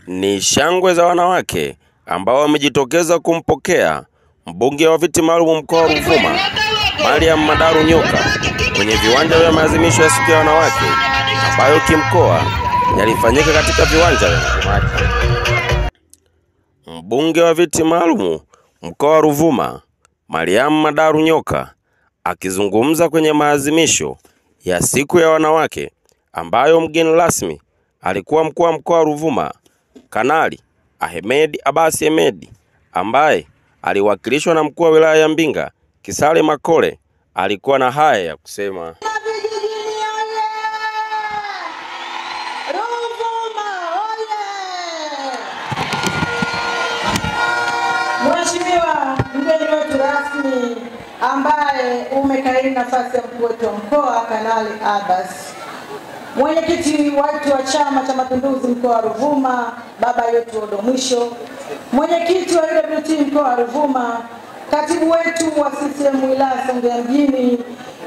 Ni shangwe za wanawake ambao wamejitokeza kumpokea mbunge wa viti maalum mkoa wa Ruvuma, Mariam Madaru Nyoka, kwenye viwanja vya maadhimisho ya siku ya wanawake ambayo kimkoa yalifanyika katika viwanja vya Mkumati. Mbunge wa viti maalum mkoa wa Ruvuma, Mariam Madaru Nyoka, akizungumza kwenye maadhimisho ya siku ya wanawake ambayo mgeni rasmi alikuwa mkuu wa mkoa wa Ruvuma, Kanali Ahmed Abbas Ahmed, ambaye aliwakilishwa na mkuu wa wilaya ya Mbinga Kisale Makole, alikuwa na haya ya kusema. Mheshimiwa mgeni wetu rasmi ambaye umekaidi nafasi ya mkuu wetu wa mkoa Kanali Abbas, mwenyekiti wetu wa Chama cha Mapinduzi mkoa wa Ruvuma baba yetu Odo Mwisho, mwenyekiti wa UWT mkoa wa Ruvuma, katibu wetu wa CCM wilaya Songea mjini,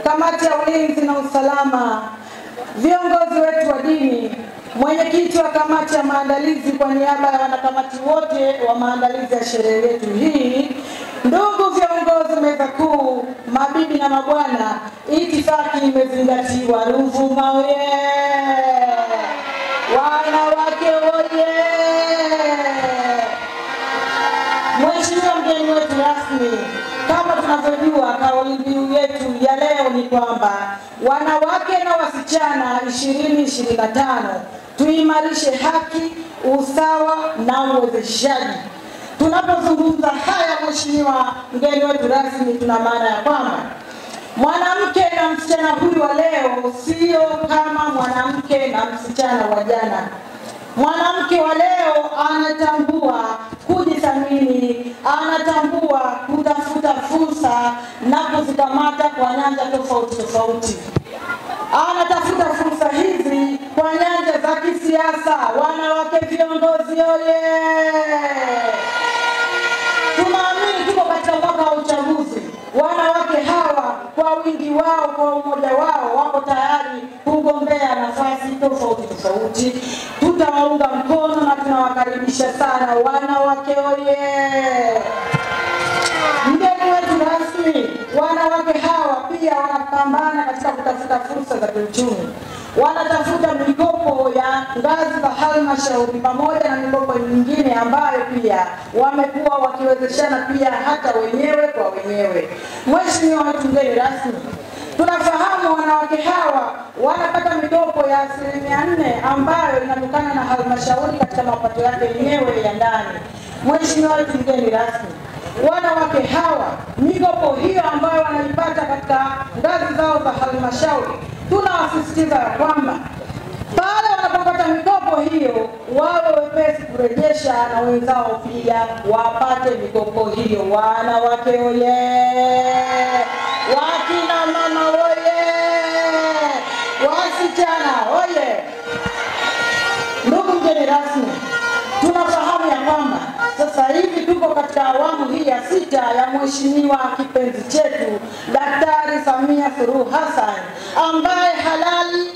kamati ya ulinzi na usalama, viongozi wetu wa dini, mwenyekiti wa kamati ya maandalizi kwa niaba ya wanakamati wote wa maandalizi ya sherehe yetu hii, ndugu viongozi meza kuu, mabibi na mabwana, itifaki imezingatiwa. Ruvuma oye! Wanawake oye! Mheshimiwa mgeni wetu rasmi, kama tunavyojua kauli mbiu yetu ya leo ni kwamba wanawake na wasichana 2025 tuimarishe haki, usawa na uwezeshaji. Tunapozungumza haya mheshimiwa mgeni wetu rasmi, tuna maana ya kwamba mwanamke na msichana huyu wa leo sio kama mwanamke na msichana wa jana. Mwanamke wa leo anatambua kujithamini, anatambua kutafuta fursa na kuzikamata kwa nyanja tofauti tofauti. Anatafuta fursa hizi kwa nyanja za kisiasa. Wanawake viongozi oye! Tunaamini tuko katika mwaka wa uchaguzi. Wanawake hawa kwa wingi wao, kwa umoja wao, wako tayari kugombea nafasi tofauti tofauti. Tutawaunga mkono na tunawakaribisha sana wanawake oye! Mgeni wetu rasmi, wanawake hawa pia wanapambana katika kutafuta fursa za kiuchumi. Wanatafuta mikopo ya ngazi za halmashauri pamoja na mikopo mingine ambayo pia wamekuwa wakiwezeshana pia hata wenyewe kwa wenyewe. Mheshimiwa mgeni rasmi, tunafahamu wanawake hawa wanapata mikopo ya 4% ambayo inatokana na halmashauri katika mapato yake yenyewe ya ndani. Mheshimiwa mgeni rasmi, wanawake hawa mikopo hiyo ambayo wanaipata katika ngazi zao za halmashauri, tunawasisitiza kwamba pale wanapopata mikopo hiyo wawe wepesi kurejesha na wenzao pia wapate mikopo hiyo. Wanawake oye! Wakina mama oye! Wasichana oye! Ndugu mgeni rasmi, tunafahamu ya kwamba sasa hivi tuko katika awamu hii ya 6 ya mheshimiwa kipenzi chetu Daktari Samia Suluhu Hassan, ambaye halali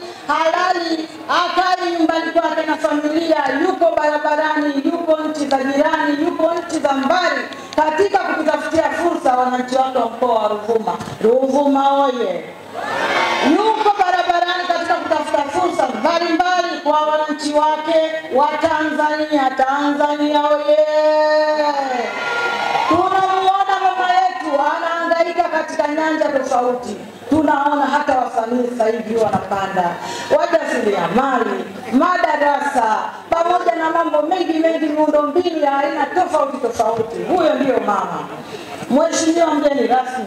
akai nyumbani kwake na familia, yuko barabarani, yuko nchi za jirani, yuko nchi za mbali katika kutafutia fursa wananchi wake wa mkoa wa Ruvuma. Ruvuma oye! Yuko barabarani katika kutafuta fursa mbalimbali kwa wananchi wake wa Tanzania. Tanzania oye! Tunamuona mama yetu anahangaika katika nyanja tofauti. Tunaona hata wasanii sasa hivi wanapanda. ujasiriamali, madarasa, pamoja na mambo mengi miundombinu ya aina tofauti. Huyo ndio mama. Mheshimiwa mgeni rasmi,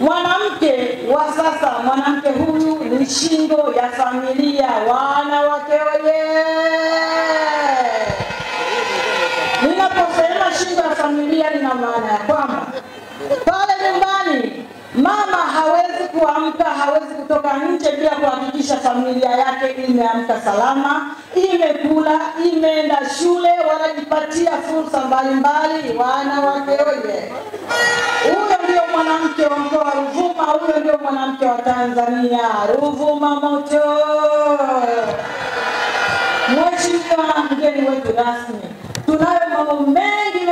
mwanamke wa sasa, mwanamke huyu ni shingo ya familia. Wanawake oye! Ninaposema shingo ya familia, nina maana ya kwamba pale nyumbani mama hawezi kuamka, hawezi kutoka nje bila kuhakikisha familia yake imeamka salama, imekula, imeenda shule, wanajipatia fursa mbalimbali. Wanawake oye! Huyo ndio mwanamke wa mkoa wa Ruvuma, huyo ndio mwanamke wa Tanzania. Ruvuma moto! Mheshimiwa mgeni wetu rasmi, tunayo mambo mengi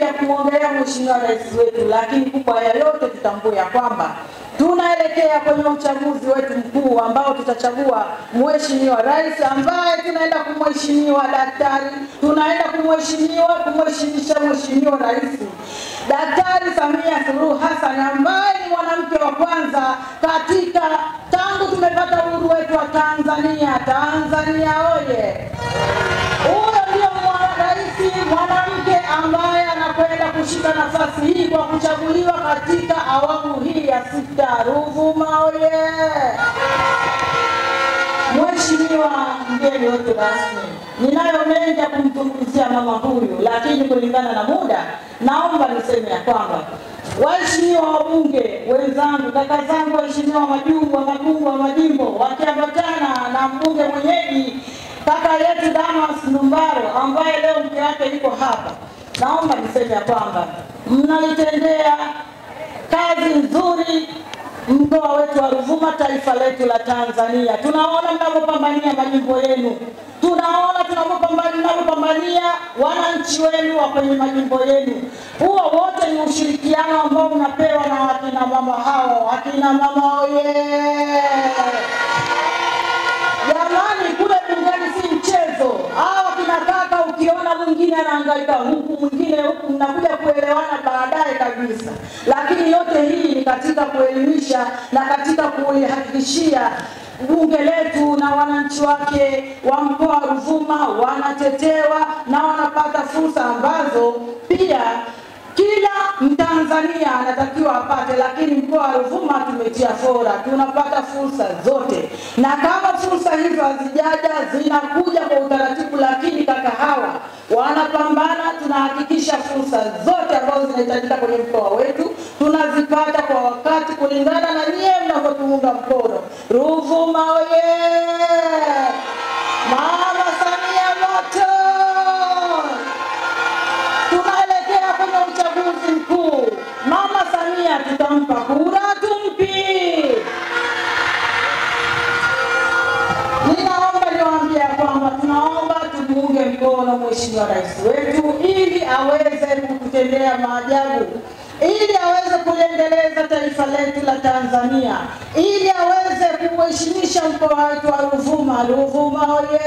ya kumwongelea Mheshimiwa Rais wetu, lakini kubwa ya yote tutambue ya kwamba tunaelekea kwenye uchaguzi wetu mkuu ambao tutachagua Mheshimiwa Rais ambaye tunaenda kumheshimiwa daktari, tunaenda kumheshimisha Mheshimiwa Rais Daktari Samia Suluhu Hassan, ambaye ni mwanamke wa kwanza katika tangu tumepata uhuru wetu wa Tanzania. Tanzania oye! Huyo ndio rais mwanamke ambaye anakwenda kushika nafasi hii kwa kuchaguliwa katika awamu hii ya 6. Ruvuma oye! Mheshimiwa mgeni wetu rasmi, ninayo mengi ya kumzungumzia mama huyu, lakini kulingana na muda naomba niseme ya kwamba waheshimiwa wabunge wenzangu, kaka zangu waheshimiwa mabungwa majimbo, wakiambatana na mbunge mwenyeji kaka yetu Damas Ndumbaro ambaye leo mke wake yuko hapa, naomba niseme ya kwamba mnalitendea kazi nzuri mkoa wetu wa Ruvuma, taifa letu la Tanzania. Tunaona mnapopambania majimbo yenu, tunaona tunapopambania wananchi wenu wa kwenye majimbo yenu. Huo wote ni ushirikiano ambao mnapewa na wakina mama hao. Akina mama oye! Jamani, kule bungeni si mchezo. Hao kina kaka, ukiona mwingine anahangaika huku mwingine huku, mnakuja kuelewana baadaye kabisa. Lakini yote hii ni katika kuelimisha na katika kuhakikishia bunge letu na wananchi wake wa mkoa wa Ruvuma wanatetewa na wanapata fursa ambazo pia kila Mtanzania anatakiwa apate, lakini mkoa wa Ruvuma tumetia fora, tunapata fursa zote. Na kama fursa hizo hazijaja, zinakuja kwa utaratibu, lakini kaka hawa wanapambana, tunahakikisha fursa zote ambazo zinahitajika kwenye mkoa wetu tunazipata kwa wakati kulingana na nyie mnavyotuunga mkono. Ruvuma oye! Mama Samia moto! Tunaelekea kwenye uchaguzi mkuu. Mama Samia tutampa kura, tumpi. Ninaomba niwaambie kwamba tunaomba tumuunge mkono Mheshimiwa Rais wetu ili aweze kututendea maajabu, ili aweze kuendeleza taifa letu la Tanzania, ili aweze kuheshimisha mkoa wetu wa Ruvuma. Ruvuma oye!